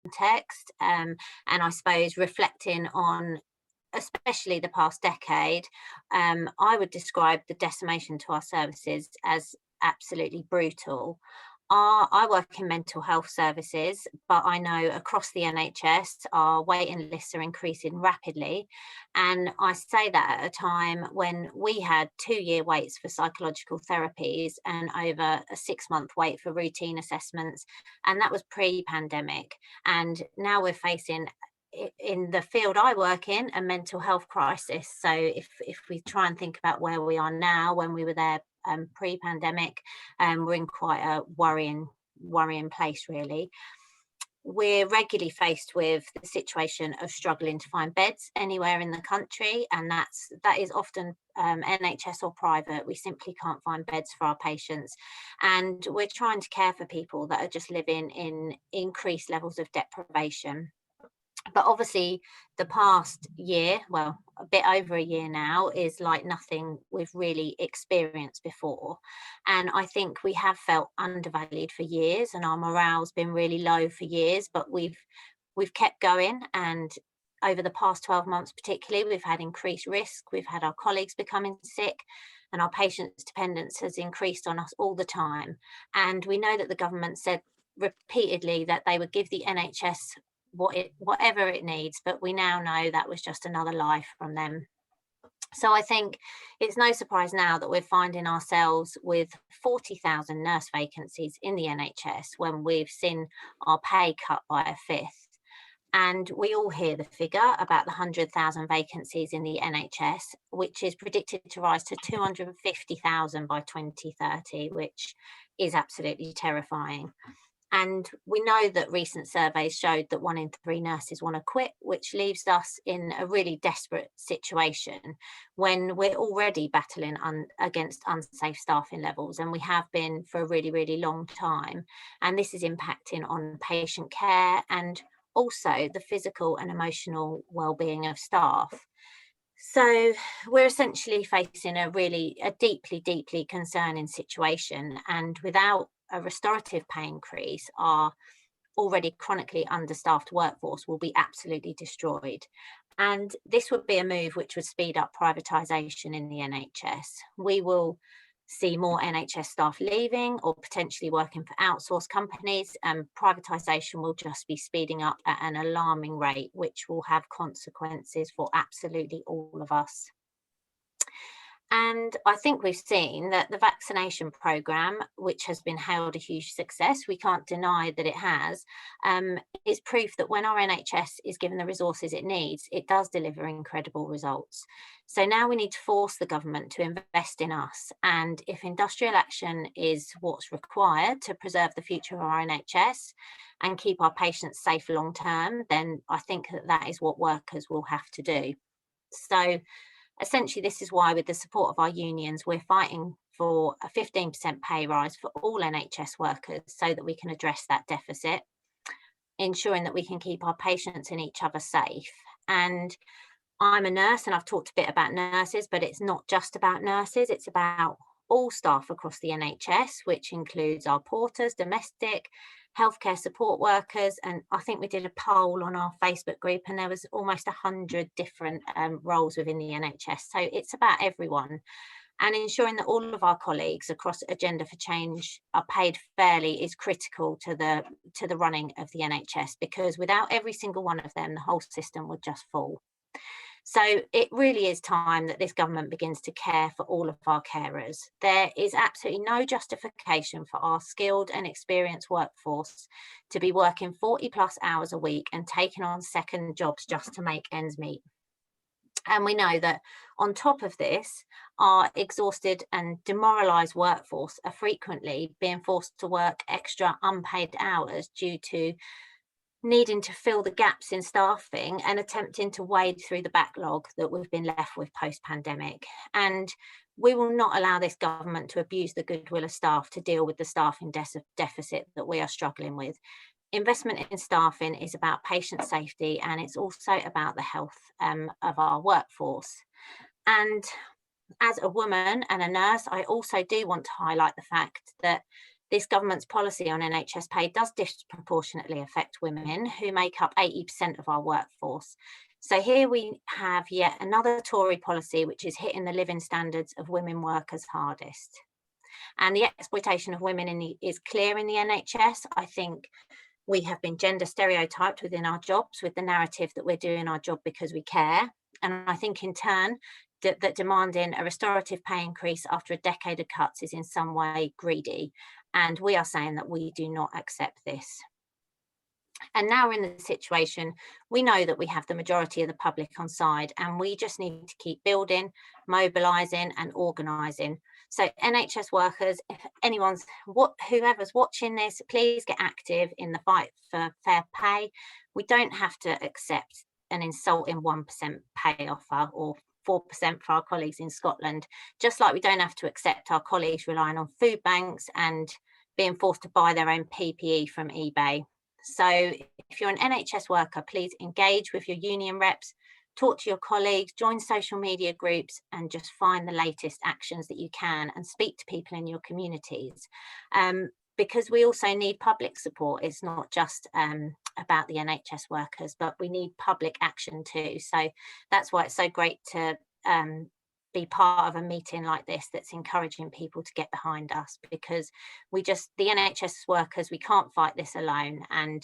context, and I suppose reflecting on especially the past decade, I would describe the decimation to our services as absolutely brutal. I work in mental health services, but I know across the NHS, our waiting lists are increasing rapidly. And I say that at a time when we had 2-year waits for psychological therapies and over a 6-month wait for routine assessments. And that was pre pandemic. And now we're facing in the field I work in, a mental health crisis. So if we try and think about where we are now, when we were there pre-pandemic, we're in quite a worrying place, really. We're regularly faced with the situation of struggling to find beds anywhere in the country, and that is often NHS or private. We simply can't find beds for our patients, and we're trying to care for people that are just living in increased levels of deprivation. But obviously the past year, well, a bit over a year now, is like nothing we've really experienced before. And I think we have felt undervalued for years, and our morale's been really low for years, but we've kept going. And over the past 12 months particularly, we've had increased risk, we've had our colleagues becoming sick, and our patients' dependence has increased on us all the time. And we know that the government said repeatedly that they would give the NHS whatever it needs, but we now know that was just another lie from them. So I think it's no surprise now that we're finding ourselves with 40,000 nurse vacancies in the NHS when we've seen our pay cut by a fifth. And we all hear the figure about the 100,000 vacancies in the NHS, which is predicted to rise to 250,000 by 2030, which is absolutely terrifying. And we know that recent surveys showed that 1 in 3 nurses want to quit, which leaves us in a really desperate situation when we're already battling against unsafe staffing levels, and we have been for a really, really long time. And this is impacting on patient care and also the physical and emotional well-being of staff. So we're essentially facing a deeply, deeply concerning situation. And without a restorative pay increase, our already chronically understaffed workforce will be absolutely destroyed. And this would be a move which would speed up privatisation in the NHS. We will see more NHS staff leaving or potentially working for outsourced companies, and privatisation will just be speeding up at an alarming rate, which will have consequences for absolutely all of us. And I think we've seen that the vaccination programme, which has been hailed a huge success, we can't deny that it has, is proof that when our NHS is given the resources it needs, it does deliver incredible results. So now we need to force the government to invest in us. And if industrial action is what's required to preserve the future of our NHS and keep our patients safe long term, then I think that is what workers will have to do. So essentially, this is why, with the support of our unions, we're fighting for a 15% pay rise for all NHS workers so that we can address that deficit, ensuring that we can keep our patients and each other safe. And I'm a nurse, and I've talked a bit about nurses, but it's not just about nurses, it's about all staff across the NHS, which includes our porters, domestic, healthcare support workers. And I think we did a poll on our Facebook group, and there was almost 100 different roles within the NHS. So it's about everyone. And ensuring that all of our colleagues across Agenda for Change are paid fairly is critical to the running of the NHS, because without every single one of them, the whole system would just fall. So it really is time that this government begins to care for all of our carers. There is absolutely no justification for our skilled and experienced workforce to be working 40 plus hours a week and taking on second jobs just to make ends meet. And we know that on top of this, our exhausted and demoralised workforce are frequently being forced to work extra unpaid hours due to needing to fill the gaps in staffing and attempting to wade through the backlog that we've been left with post-pandemic. And we will not allow this government to abuse the goodwill of staff to deal with the staffing deficit that we are struggling with. Investment in staffing is about patient safety, and it's also about the health of our workforce. And as a woman and a nurse, I also do want to highlight the fact that this government's policy on NHS pay does disproportionately affect women, who make up 80% of our workforce. So here we have yet another Tory policy which is hitting the living standards of women workers hardest. And the exploitation of women is clear in the NHS. I think we have been gender stereotyped within our jobs with the narrative that we're doing our job because we care. And I think in turn, that demanding a restorative pay increase after a decade of cuts is in some way greedy. And we are saying that we do not accept this. And now we're in the situation, we know that we have the majority of the public on side, and we just need to keep building, mobilising and organising. So NHS workers, if whoever's watching this, please get active in the fight for fair pay. We don't have to accept an insulting 1% pay offer or 4% for our colleagues in Scotland, just like we don't have to accept our colleagues relying on food banks and being forced to buy their own PPE from eBay. So if you're an NHS worker, please engage with your union reps, talk to your colleagues, join social media groups, and just find the latest actions that you can and speak to people in your communities. Because we also need public support. It's not just about the NHS workers, but we need public action too. So that's why it's so great to be part of a meeting like this that's encouraging people to get behind us, because the NHS workers, we can't fight this alone, and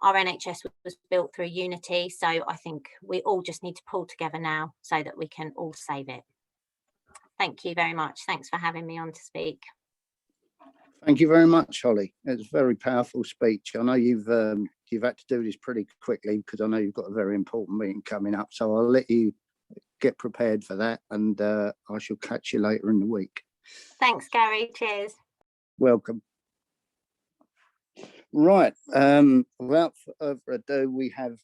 our NHS was built through unity. So I think we all just need to pull together now so that we can all save it. Thank you very much. Thanks for having me on to speak. Thank you very much, Holly. It's a very powerful speech. I know you've had to do this pretty quickly because I know you've got a very important meeting coming up. So I'll let you get prepared for that, and I shall catch you later in the week. Thanks, Gary. Cheers. Welcome. Right. Without further ado, we have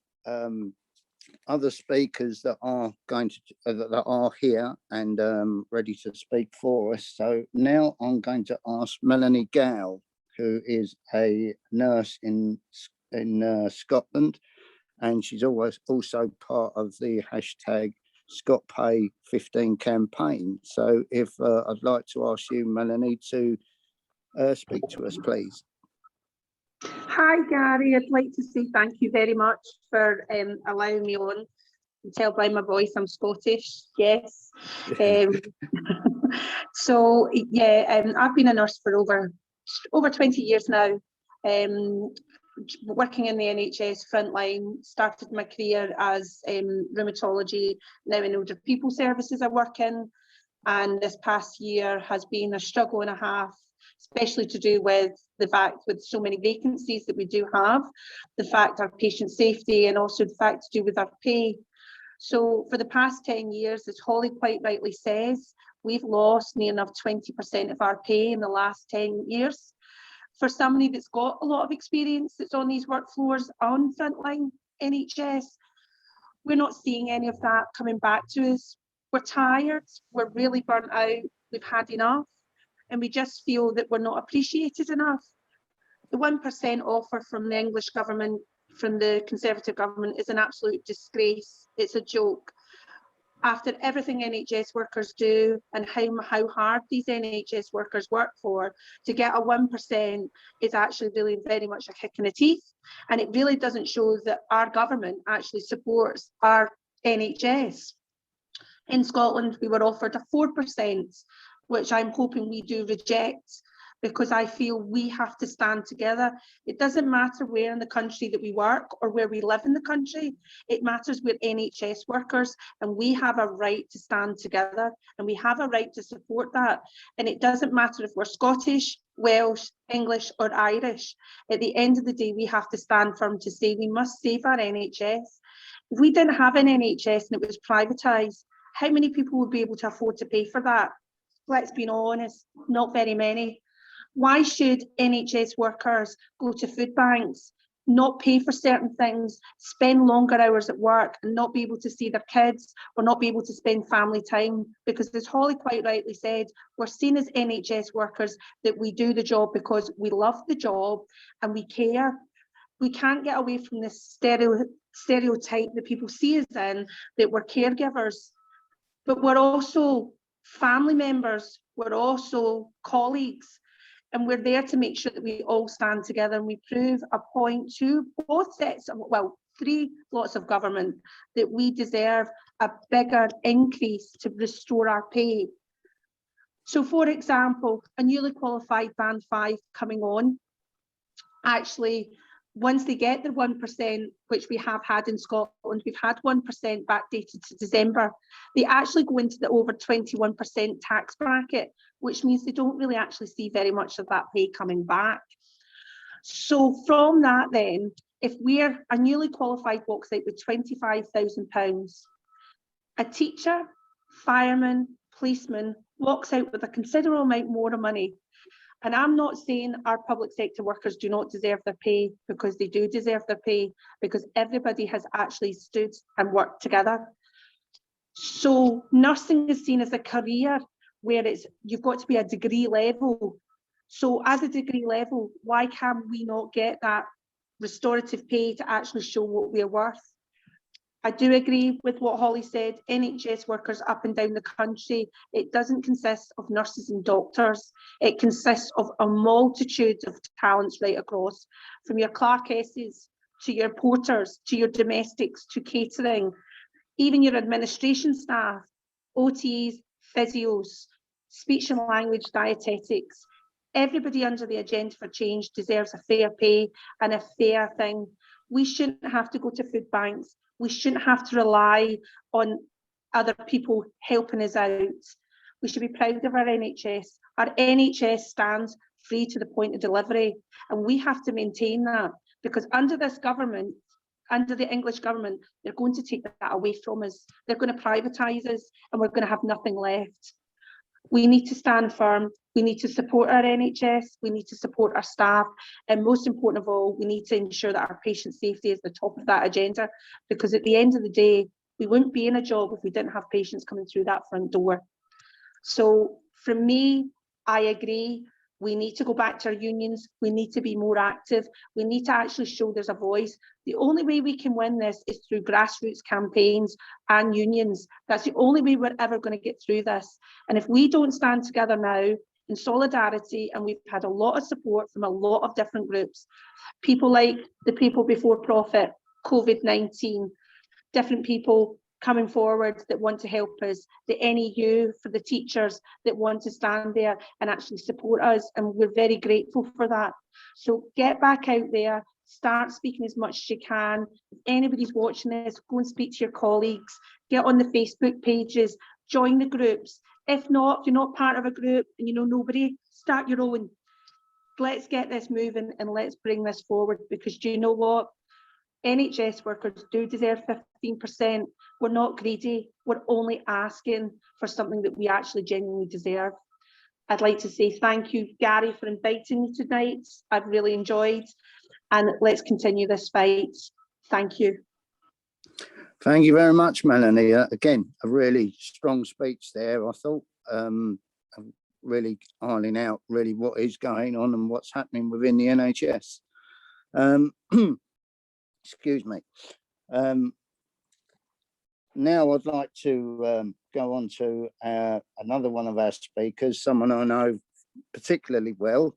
other speakers that are that are here and ready to speak for us. So now I'm going to ask Melanie Gale, who is a nurse in Scotland, and she's also part of the hashtag #ScotPay15 campaign. So if I'd like to ask you, Melanie, to speak to us, please. Hi, Gary. I'd like to say thank you very much for allowing me on. You can tell by my voice I'm Scottish, yes. So yeah, I've been a nurse for over 20 years now. Working in the NHS frontline, started my career as rheumatology, now in older people services I work in, and this past year has been a struggle and a half, especially to do with the fact with so many vacancies that we do have, the fact our patient safety, and also the fact to do with our pay. So for the past 10 years, as Holly quite rightly says, we've lost near enough 20% of our pay in the last 10 years. For somebody that's got a lot of experience that's on these work floors on frontline NHS, we're not seeing any of that coming back to us. We're tired, we're really burnt out, we've had enough, and we just feel that we're not appreciated enough. The 1% offer from the English government, from the Conservative government, is an absolute disgrace. It's a joke. After everything NHS workers do and how hard these NHS workers work for, to get a 1% is actually really very much a kick in the teeth. And it really doesn't show that our government actually supports our NHS. In Scotland, we were offered a 4%, which I'm hoping we do reject, because I feel we have to stand together. It doesn't matter where in the country that we work or where we live in the country. It matters we're NHS workers, and we have a right to stand together, and we have a right to support that. And it doesn't matter if we're Scottish, Welsh, English or Irish. At the end of the day, we have to stand firm to say we must save our NHS. If we didn't have an NHS and it was privatised, how many people would be able to afford to pay for that? Let's be honest, not very many. Why should NHS workers go to food banks, not pay for certain things, spend longer hours at work and not be able to see their kids or not be able to spend family time? Because as Holly quite rightly said, we're seen as NHS workers that we do the job because we love the job and we care. We can't get away from this stereotype that people see us in, that we're caregivers, but we're also family members, we're also colleagues. And we're there to make sure that we all stand together and we prove a point to both sets of, well, 3 lots of government, that we deserve a bigger increase to restore our pay. So, for example, a newly qualified band 5 coming on, actually, once they get the 1%, which we have had in Scotland, we've had 1% backdated to December, they actually go into the over 21% tax bracket, which means they don't really actually see very much of that pay coming back. So from that then, if we're a newly qualified walks out with £25,000, a teacher, fireman, policeman walks out with a considerable amount more of money. And I'm not saying our public sector workers do not deserve their pay, because they do deserve their pay, because everybody has actually stood and worked together. So nursing is seen as a career where you've got to be a degree level. So as a degree level, why can we not get that restorative pay to actually show what we're worth? I do agree with what Holly said. NHS workers up and down the country, it doesn't consist of nurses and doctors. It consists of a multitude of talents right across, from your clerkesses to your porters, to your domestics, to catering, even your administration staff, OTs, physios, speech and language dietetics. Everybody under the Agenda for Change deserves a fair pay and a fair thing. We shouldn't have to go to food banks. We shouldn't have to rely on other people helping us out. We should be proud of our NHS. Our NHS stands free to the point of delivery, and we have to maintain that, because under this government, under the English government, they're going to take that away from us. They're going to privatise us, and we're going to have nothing left. We need to stand firm. We need to support our NHS. We need to support our staff. And most important of all, we need to ensure that our patient safety is the top of that agenda, because at the end of the day, we wouldn't be in a job if we didn't have patients coming through that front door. So for me, I agree. We need to go back to our unions. We need to be more active. We need to actually show there's a voice. The only way we can win this is through grassroots campaigns and unions. That's the only way we're ever going to get through this. And if we don't stand together now in solidarity, and we've had a lot of support from a lot of different groups, people like the People Before Profit, COVID-19, different people coming forward that want to help us, the NEU for the teachers that want to stand there and actually support us, and we're very grateful for that. So get back out there, start speaking as much as you can. If anybody's watching this, go and speak to your colleagues, get on the Facebook pages, join the groups. If not, if you're not part of a group and you know nobody, start your own. Let's get this moving and let's bring this forward, because do you know what? NHS workers do deserve 15%. We're not greedy. We're only asking for something that we actually genuinely deserve. I'd like to say thank you, Gary, for inviting me tonight. I've really enjoyed, and let's continue this fight. Thank you. Thank you very much, Melanie. Again, a really strong speech there, I thought. Really ironing out really what is going on and what's happening within the NHS. Excuse me. Now I'd like to go on to another one of our speakers, someone I know particularly well,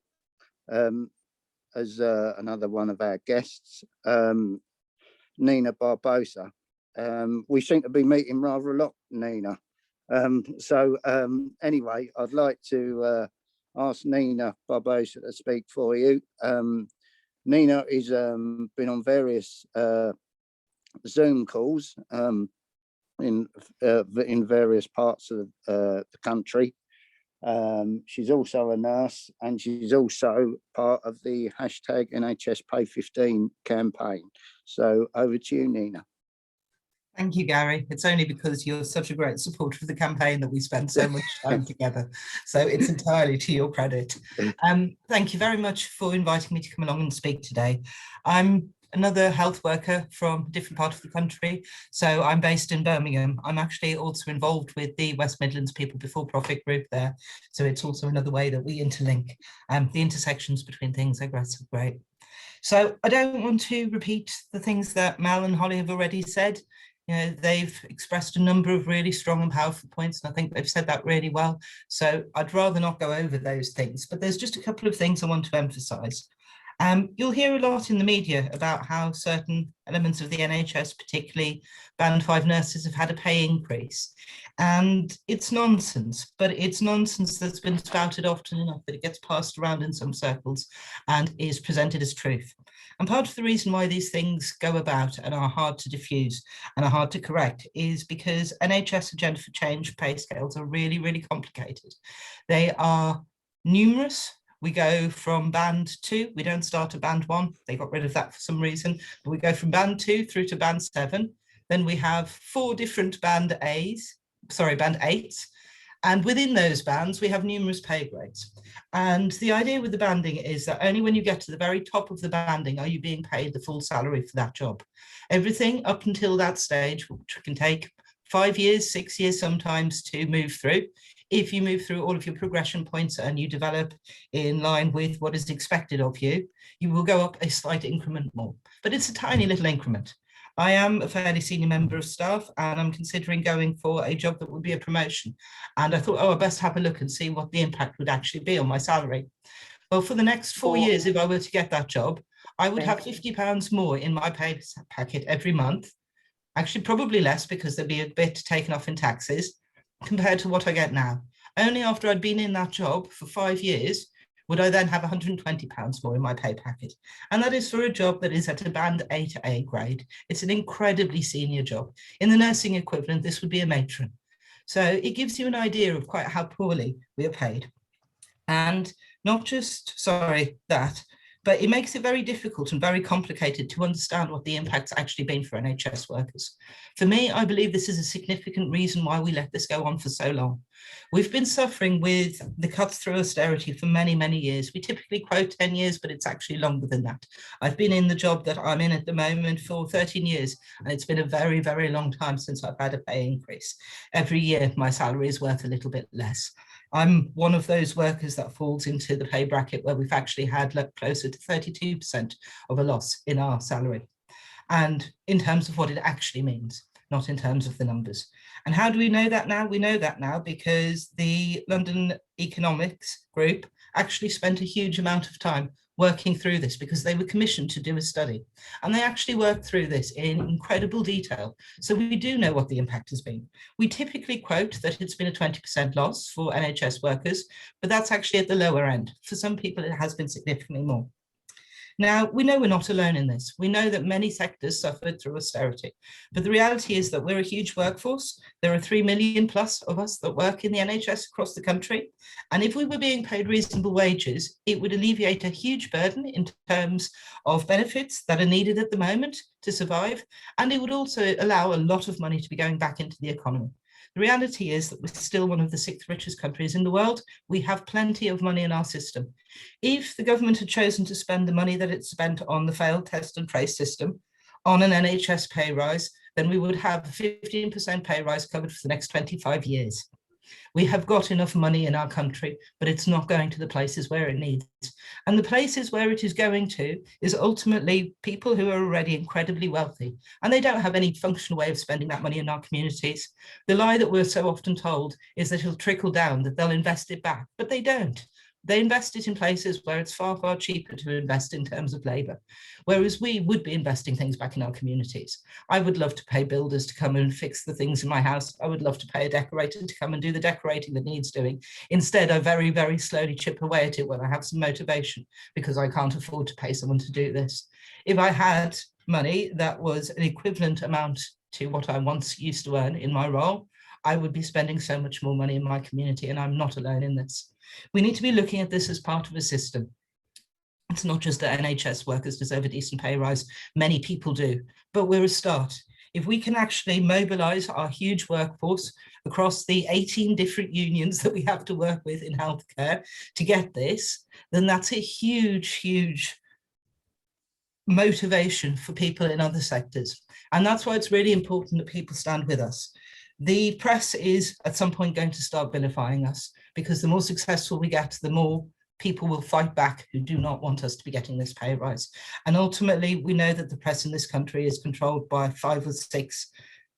as another one of our guests, Nina Barbosa. We seem to be meeting rather a lot, Nina. Anyway, I'd like to ask Nina Barbosa to speak for you. Nina has been on various Zoom calls in various parts of the country. She's also a nurse, and she's also part of the hashtag NHS Pay 15 campaign. So over to you, Nina. Thank you, Gary. It's only because you're such a great supporter of the campaign that we spend so much time together. So it's entirely to your credit. Thank you very much for inviting me to come along and speak today. I'm another health worker from a different part of the country. So I'm based in Birmingham. I'm actually also involved with the West Midlands People Before Profit group there. So it's also another way that we interlink. The intersections between things are great. So I don't want to repeat the things that Mel and Holly have already said You know, they've expressed a number of really strong and powerful points, and I think they've said that really well. So I'd rather not go over those things, but there's just a couple of things I want to emphasise. You'll hear a lot in the media about how certain elements of the NHS, particularly Band 5 nurses, have had a pay increase. And it's nonsense, but it's nonsense that's been spouted often enough that it gets passed around in some circles and is presented as truth. And part of the reason why these things go about and are hard to diffuse and are hard to correct is because NHS Agenda for Change pay scales are really, really complicated. They are numerous. We go from band 2, we don't start at band 1, they got rid of that for some reason, but we go from band 2 through to band 7. Then we have 4 different band 8s, and within those bands we have numerous pay grades. And the idea with the banding is that only when you get to the very top of the banding are you being paid the full salary for that job. Everything up until that stage, which can take 5 years, 6 years sometimes to move through. If you move through all of your progression points and you develop in line with what is expected of you, you will go up a slight increment more, but it's a tiny little increment. I am a fairly senior member of staff and I'm considering going for a job that would be a promotion. And I thought, oh, I best have a look and see what the impact would actually be on my salary. Well, for the next 4 years, if I were to get that job, I would have £50 more in my pay packet every month. Actually, probably less because there'd be a bit taken off in taxes compared to what I get now. Only after I'd been in that job for 5 years would I then have £120 more in my pay packet. And that is for a job that is at a band 8A grade. It's an incredibly senior job. In the nursing equivalent, this would be a matron. So it gives you an idea of quite how poorly we are paid. And not just, that, but it makes it very difficult and very complicated to understand what the impact's actually been for NHS workers. For me, I believe this is a significant reason why we let this go on for so long. We've been suffering with the cuts through austerity for many, many years. We typically quote 10 years, but it's actually longer than that. I've been in the job that I'm in at the moment for 13 years, and it's been a very, very long time since I've had a pay increase. Every year, my salary is worth a little bit less. I'm one of those workers that falls into the pay bracket where we've actually had closer to 32% of a loss in our salary. And in terms of what it actually means, not in terms of the numbers. And how do we know that now? We know that now because the London Economics Group actually spent a huge amount of time working through this because they were commissioned to do a study. And they actually worked through this in incredible detail. So we do know what the impact has been. We typically quote that it's been a 20% loss for NHS workers, but that's actually at the lower end. For some people, it has been significantly more. Now, we know we're not alone in this. We know that many sectors suffered through austerity, but the reality is that we're a huge workforce. There are 3 million plus of us that work in the NHS across the country. And if we were being paid reasonable wages, it would alleviate a huge burden in terms of benefits that are needed at the moment to survive. And it would also allow a lot of money to be going back into the economy. The reality is that we're still one of the 6th richest countries in the world. We have plenty of money in our system. If the government had chosen to spend the money that it spent on the failed test and trace system on an NHS pay rise, then we would have a 15% pay rise covered for the next 25 years. We have got enough money in our country, but it's not going to the places where it needs. And the places where it is going to is ultimately people who are already incredibly wealthy, and they don't have any functional way of spending that money in our communities. The lie that we're so often told is that it'll trickle down, that they'll invest it back, but they don't. They invest it in places where it's far, far cheaper to invest in terms of labour, whereas we would be investing things back in our communities. I would love to pay builders to come and fix the things in my house. I would love to pay a decorator to come and do the decorating that needs doing. Instead, I very, very slowly chip away at it when I have some motivation because I can't afford to pay someone to do this. If I had money that was an equivalent amount to what I once used to earn in my role, I would be spending so much more money in my community, and I'm not alone in this. We need to be looking at this as part of a system. It's not just that NHS workers deserve a decent pay rise. Many people do, but we're a start. If we can actually mobilise our huge workforce across the 18 different unions that we have to work with in healthcare to get this, then that's a huge, huge motivation for people in other sectors. And that's why it's really important that people stand with us. The press is at some point going to start vilifying us, because the more successful we get, the more people will fight back who do not want us to be getting this pay rise. And ultimately, we know that the press in this country is controlled by 5 or 6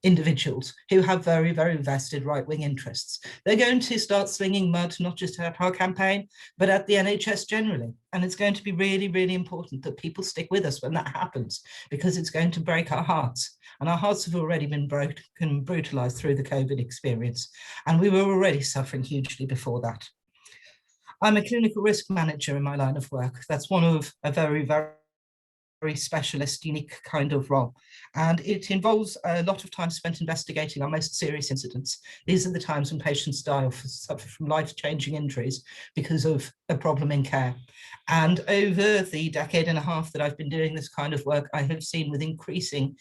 individuals who have very, very vested right-wing interests. They're going to start slinging mud, not just at our campaign, but at the NHS generally. And it's going to be really, really important that people stick with us when that happens, because it's going to break our hearts. And our hearts have already been broken and brutalized through the COVID experience. And we were already suffering hugely before that. I'm a clinical risk manager in my line of work. That's one of a very, very specialist, unique kind of role. And it involves a lot of time spent investigating our most serious incidents. These are the times when patients die or suffer from life-changing injuries because of a problem in care. And over the decade and a half that I've been doing this kind of work, I have seen with increasing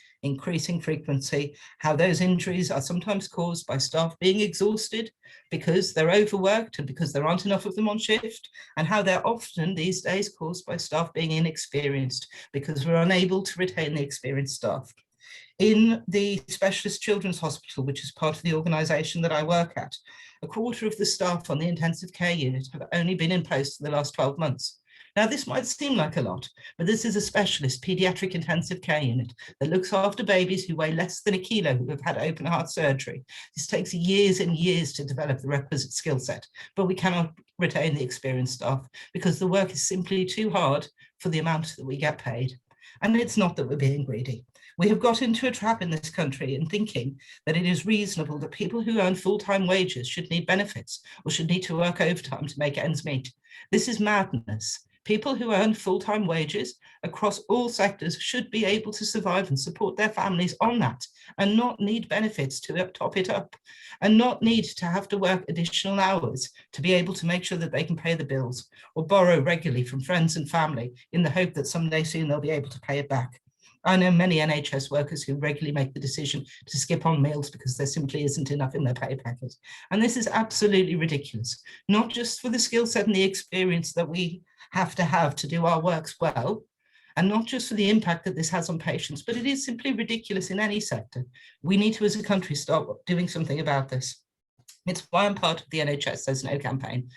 frequency how those injuries are sometimes caused by staff being exhausted because they're overworked and because there aren't enough of them on shift, and how they're often these days caused by staff being inexperienced because we're unable to retain the experienced staff. In the Specialist Children's Hospital, which is part of the organisation that I work at, a quarter of the staff on the intensive care unit have only been in post for the last 12 months. Now, this might seem like a lot, but this is a specialist paediatric intensive care unit that looks after babies who weigh less than a kilo who have had open heart surgery. This takes years and years to develop the requisite skill set, but we cannot retain the experienced staff because the work is simply too hard for the amount that we get paid. And it's not that we're being greedy. We have got into a trap in this country in thinking that it is reasonable that people who earn full-time wages should need benefits or should need to work overtime to make ends meet. This is madness. People who earn full-time wages across all sectors should be able to survive and support their families on that, and not need benefits to top it up, and not need to have to work additional hours to be able to make sure that they can pay the bills or borrow regularly from friends and family in the hope that someday soon they'll be able to pay it back. I know many NHS workers who regularly make the decision to skip on meals because there simply isn't enough in their pay packet. And this is absolutely ridiculous, not just for the skill set and the experience that we have to do our works well, and not just for the impact that this has on patients, but it is simply ridiculous in any sector. We need to, as a country, start doing something about this. It's why I'm part of the NHS Says No campaign.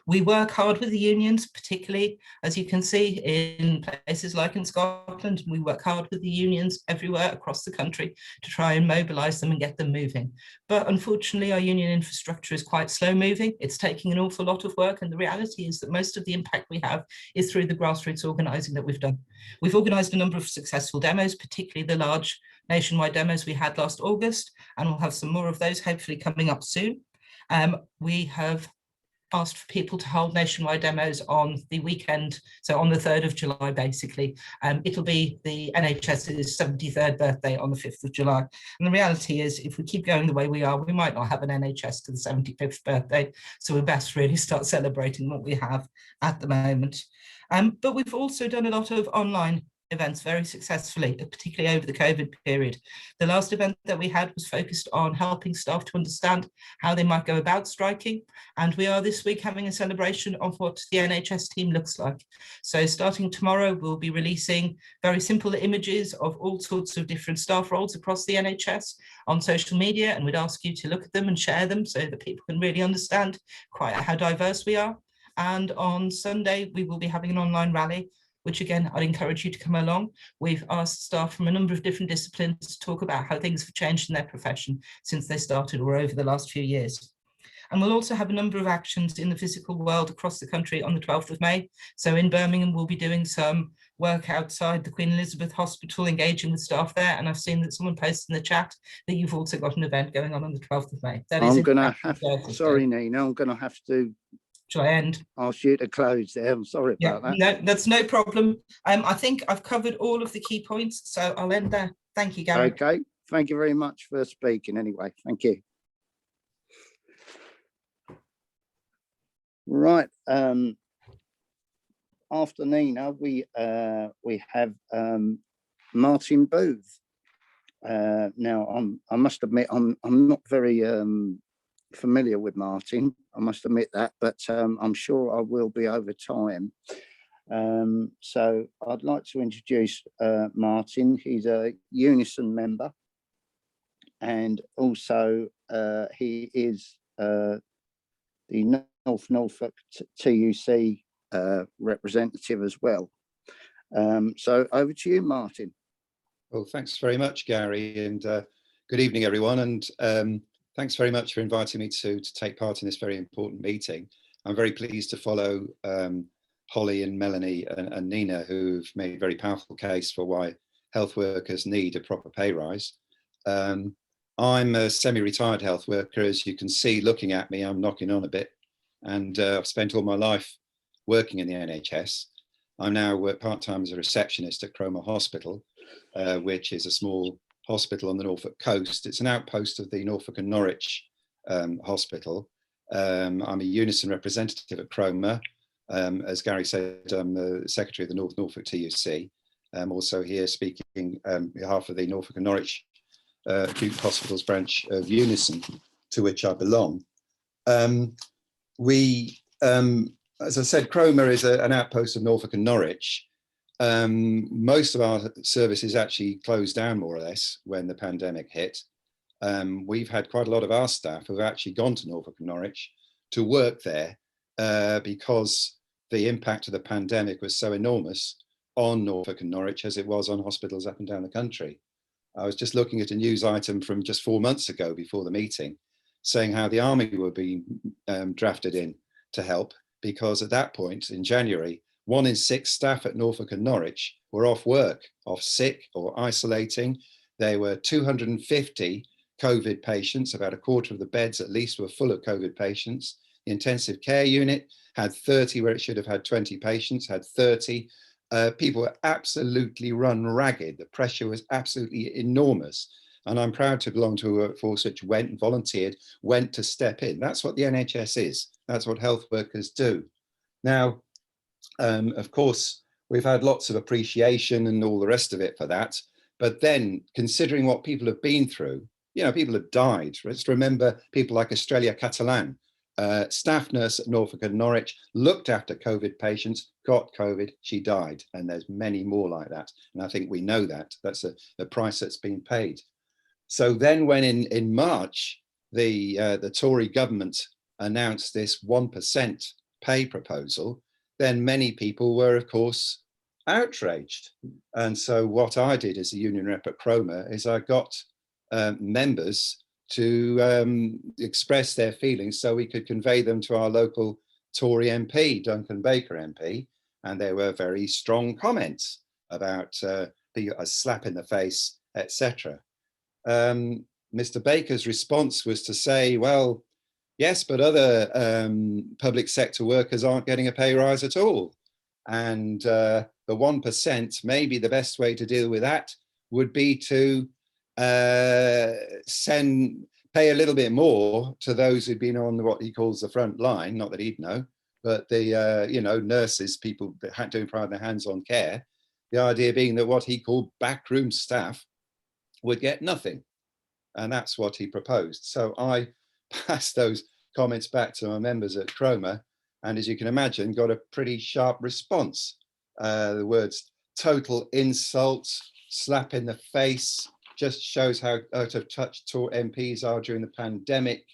We work hard with the unions, particularly, as you can see, in places like in Scotland. We work hard with the unions everywhere across the country to try and mobilise them and get them moving. But unfortunately, our union infrastructure is quite slow moving. It's taking an awful lot of work. And the reality is that most of the impact we have is through the grassroots organising that we've done. We've organised a number of successful demos, particularly the large nationwide demos we had last August, and we'll have some more of those hopefully coming up soon. We have asked for people to hold nationwide demos on the weekend, so on the 3rd of July, basically. It'll be the NHS's 73rd birthday on the 5th of July. And the reality is, if we keep going the way we are, we might not have an NHS to the 75th birthday, so we best really start celebrating what we have at the moment. But we've also done a lot of online events very successfully, particularly over the COVID period. The last event that we had was focused on helping staff to understand how they might go about striking. And we are this week having a celebration of what the NHS team looks like. So starting tomorrow, we'll be releasing very simple images of all sorts of different staff roles across the NHS on social media. And we'd ask you to look at them and share them so that people can really understand quite how diverse we are. And on Sunday, we will be having an online rally, which again, I'd encourage you to come along. We've asked staff from a number of different disciplines to talk about how things have changed in their profession since they started or over the last few years. And we'll also have a number of actions in the physical world across the country on the 12th of May. So in Birmingham, we'll be doing some work outside the Queen Elizabeth Hospital, engaging with staff there. And I've seen that someone posted in the chat that you've also got an event going on the 12th of May. That is sorry, Nina, I'm going to have to Shall I end? Ask you to close there. I'm sorry about that. No, that's no problem. I think I've covered all of the key points, so I'll end there. Thank you, Gary. Okay. Thank you very much for speaking anyway. Thank you. Right. After Nina, we have Martin Booth. Now, I must admit, I'm not very familiar with Martin, I must admit that, but I'm sure I will be over time. So I'd like to introduce Martin. He's a Unison member, and also he is the North Norfolk TUC representative as well. So over to you, Martin. Well, thanks very much, Gary, and Good evening, everyone, and thanks very much for inviting me to take part in this very important meeting. I'm very pleased to follow Holly and Melanie and Nina, who've made a very powerful case for why health workers need a proper pay rise. I'm a semi-retired health worker. As you can see, looking at me, I'm knocking on a bit, and I've spent all my life working in the NHS. I now work part-time as a receptionist at Cromer Hospital, which is a small hospital on the Norfolk coast. It's an outpost of the Norfolk and Norwich hospital. I'm a Unison representative at Cromer. As Gary said, I'm the secretary of the North Norfolk TUC. I'm also here speaking on behalf of the Norfolk and Norwich Acute Hospitals branch of Unison, to which I belong. As I said, Cromer is an outpost of Norfolk and Norwich. Most of our services actually closed down more or less when the pandemic hit. We've had quite a lot of our staff who've actually gone to Norfolk and Norwich to work there because the impact of the pandemic was so enormous on Norfolk and Norwich as it was on hospitals up and down the country. I was just looking at a news item from just 4 months ago before the meeting, saying how the army were being drafted in to help, because at that point in January, 1 in 6 staff at Norfolk and Norwich were off work, off sick or isolating. There were 250 COVID patients, about a quarter of the beds at least were full of COVID patients. The intensive care unit had 30 where it should have had 20 patients, had 30. People were absolutely run ragged. The pressure was absolutely enormous. And I'm proud to belong to a workforce which went and volunteered, went to step in. That's what the NHS is. That's what health workers do. Now, of course, we've had lots of appreciation and all the rest of it for that. But then considering what people have been through, people have died. Let's remember people like Australia Catalan, staff nurse at Norfolk and Norwich, looked after COVID patients, got COVID, she died. And there's many more like that. And I think we know that. That's the price that's been paid. So then when in March, the Tory government announced this 1% pay proposal, then many people were, of course, outraged. And so what I did as a union rep at Cromer is I got members to express their feelings so we could convey them to our local Tory MP, Duncan Baker MP. And there were very strong comments about being a slap in the face, etc. Mr. Baker's response was to say, well, yes, but other public sector workers aren't getting a pay rise at all. And the 1%, maybe the best way to deal with that would be to pay a little bit more to those who've been on what he calls the front line, not that he'd know, but the nurses, people doing private hands-on care. The idea being that what he called backroom staff would get nothing. And that's what he proposed. So I passed those comments back to my members at Cromer, and as you can imagine, got a pretty sharp response. The words total insult, slap in the face, just shows how out of touch MPs are during the pandemic.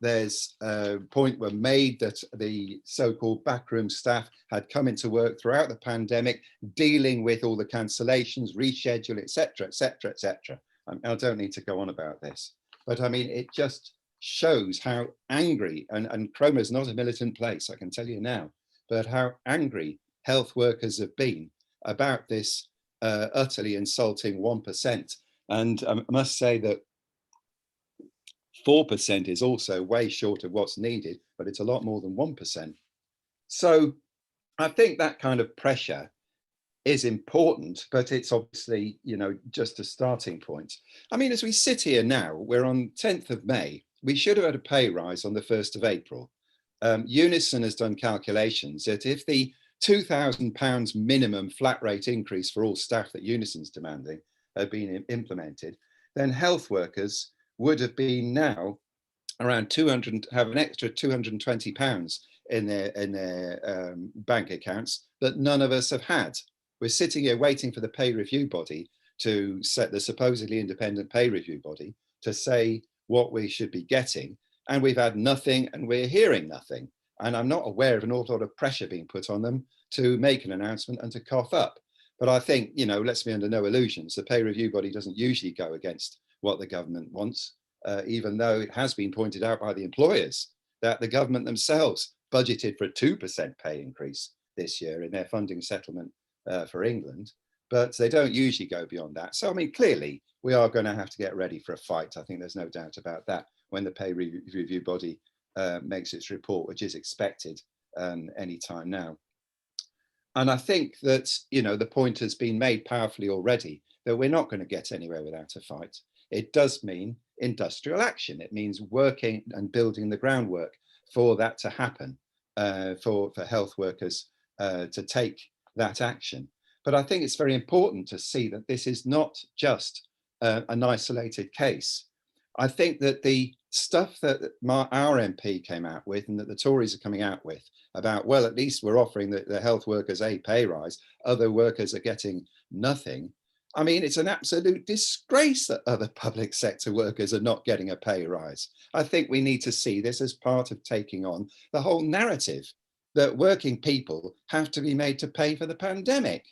There's a point were made that the so-called backroom staff had come into work throughout the pandemic, dealing with all the cancellations, reschedule, etc., etc., etc. I don't need to go on about this, but I mean, it just shows how angry, and Cromer is not a militant place, I can tell you now, but how angry health workers have been about this utterly insulting 1%. And I must say that 4% is also way short of what's needed, but it's a lot more than 1%. So I think that kind of pressure is important, but it's obviously, just a starting point. I mean, as we sit here now, we're on 10th of May. We should have had a pay rise on the 1st of April. Unison has done calculations that if the £2,000 minimum flat rate increase for all staff that Unison's demanding had been implemented, then health workers would have been now around have an extra £220 in their bank accounts that none of us have had. We're sitting here waiting for the pay review body to set the supposedly independent pay review body to say what we should be getting. And we've had nothing and we're hearing nothing. And I'm not aware of an awful lot of pressure being put on them to make an announcement and to cough up. But I think, you know, let's be under no illusions. The pay review body doesn't usually go against what the government wants, even though it has been pointed out by the employers that the government themselves budgeted for a 2% pay increase this year in their funding settlement for England. But they don't usually go beyond that. So, I mean, clearly, we are going to have to get ready for a fight. I think there's no doubt about that when the pay review body makes its report, which is expected any time now. And I think that, you know, the point has been made powerfully already that we're not going to get anywhere without a fight. It does mean industrial action. It means working and building the groundwork for that to happen, for health workers to take that action. But I think it's very important to see that this is not just an isolated case. I think that the stuff that our MP came out with and that the Tories are coming out with about, well, at least we're offering the health workers a pay rise, other workers are getting nothing. I mean, it's an absolute disgrace that other public sector workers are not getting a pay rise. I think we need to see this as part of taking on the whole narrative that working people have to be made to pay for the pandemic.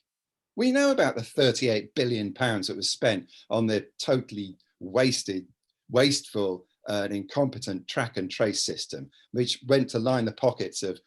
We know about the £38 billion that was spent on the totally wasteful and incompetent track and trace system, which went to line the pockets of,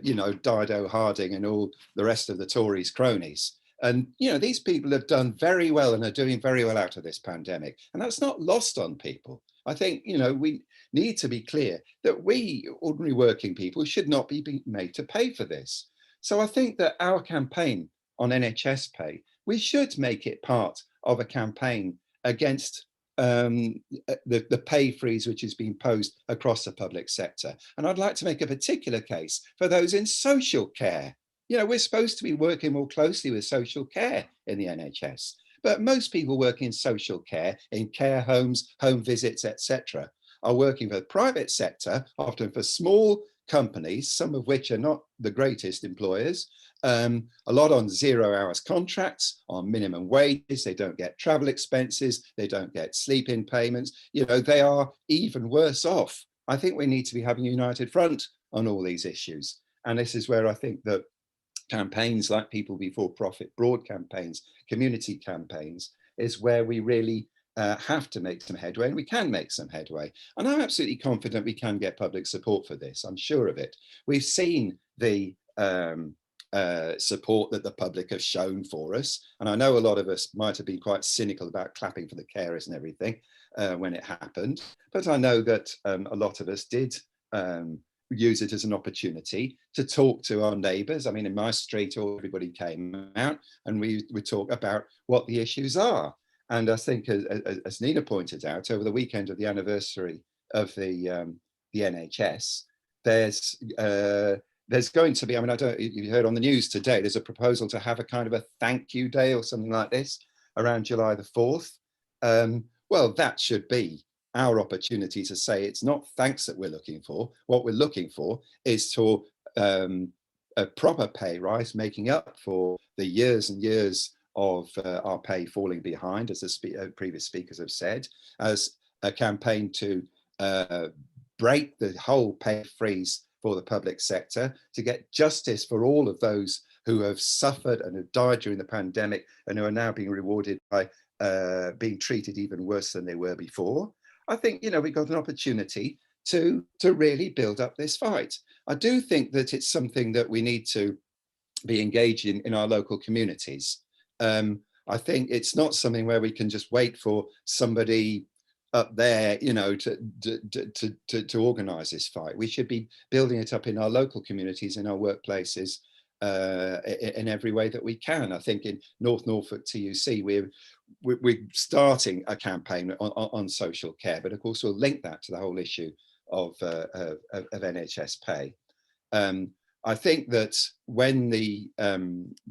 you know, Dido, Harding and all the rest of the Tories' cronies. And, you know, these people have done very well and are doing very well out of this pandemic. And that's not lost on people. I think, you know, we need to be clear that we, ordinary working people, should not be made to pay for this. So I think that our campaign on NHS pay, we should make it part of a campaign against the pay freeze which has been posed across the public sector. And I'd like to make a particular case for those in social care. You know, we're supposed to be working more closely with social care in the NHS, but most people working in social care, in care homes, home visits, etc., are working for the private sector, often for small companies, some of which are not the greatest employers, a lot on 0 hours contracts, on minimum wages. They don't get travel expenses, they don't get sleep-in payments. You know, they are even worse off. I think we need to be having a united front on all these issues. And this is where I think that campaigns like People Before Profit, broad campaigns, community campaigns, is where we really have to make some headway, and we can make some headway. And I'm absolutely confident we can get public support for this. I'm sure of it. We've seen the support that the public have shown for us. And I know a lot of us might have been quite cynical about clapping for the carers and everything when it happened. But I know that a lot of us did use it as an opportunity to talk to our neighbours. I mean, in my street, everybody came out and we would talk about what the issues are. And I think, as Nina pointed out, over the weekend of the anniversary of the NHS, there's going to be, I mean, I don't, you heard on the news today, there's a proposal to have a kind of a thank you day or something like this around July the 4th. Well, that should be our opportunity to say it's not thanks that we're looking for. What we're looking for is to a proper pay rise, making up for the years and years of our pay falling behind, as the previous speakers have said, as a campaign to break the whole pay freeze for the public sector, to get justice for all of those who have suffered and have died during the pandemic and who are now being rewarded by being treated even worse than they were before. I think, you know, we've got an opportunity to really build up this fight. I do think that it's something that we need to be engaged in our local communities. I think it's not something where we can just wait for somebody up there, you know, to organise this fight. We should be building it up in our local communities, in our workplaces, in every way that we can. I think in North Norfolk TUC, we're starting a campaign on social care, but of course we'll link that to the whole issue of NHS pay. I think that when the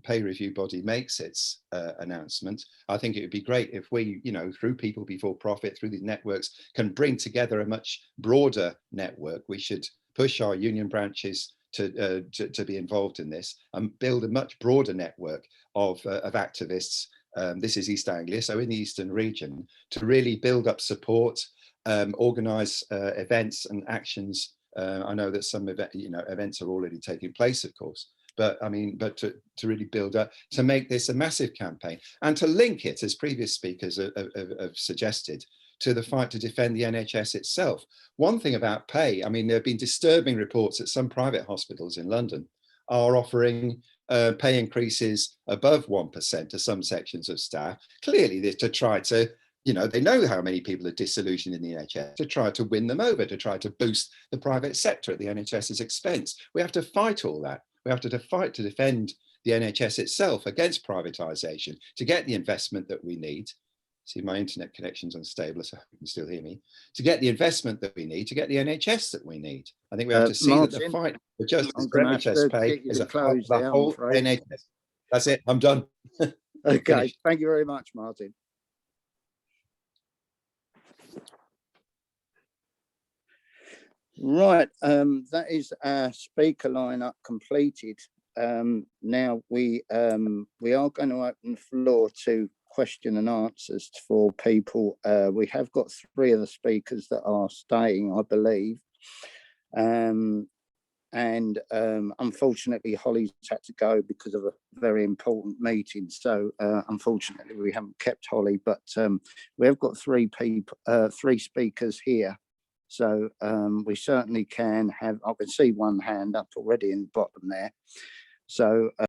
pay review body makes its announcement, I think it would be great if we, you know, through People Before Profit, through these networks, can bring together a much broader network. We should push our union branches to be involved in this and build a much broader network of activists. This is East Anglia, so in the Eastern region, to really build up support, organise events and actions. I know that some events are already taking place, of course, but I mean, but to really build up, to make this a massive campaign and to link it, as previous speakers have suggested, to the fight to defend the NHS itself. One thing about pay, I mean, there have been disturbing reports that some private hospitals in London are offering pay increases above 1% to some sections of staff. Clearly, to try to, they know how many people are disillusioned in the NHS, to try to win them over, to try to boost the private sector at the NHS's expense. We have to fight all that. We have to fight to defend the NHS itself against privatisation, to get the investment that we need. See, my internet connection's unstable, so you can still hear me. To get the investment that we need, to get the NHS that we need. I think we have to see Martin, that the fight for justice for gonna have NHS to pay get you is to a close the there, I'm whole afraid. NHS. That's it, I'm done. Okay, Finished. thank you very much, Martin. Right, that is our speaker lineup completed. Now we are going to open the floor to question and answers for people. We have got 3 of the speakers that are staying, I believe. Unfortunately, Holly's had to go because of a very important meeting. So unfortunately, we haven't kept Holly, but we have got 3 speakers here. So we certainly can have, I can see one hand up already in the bottom there. So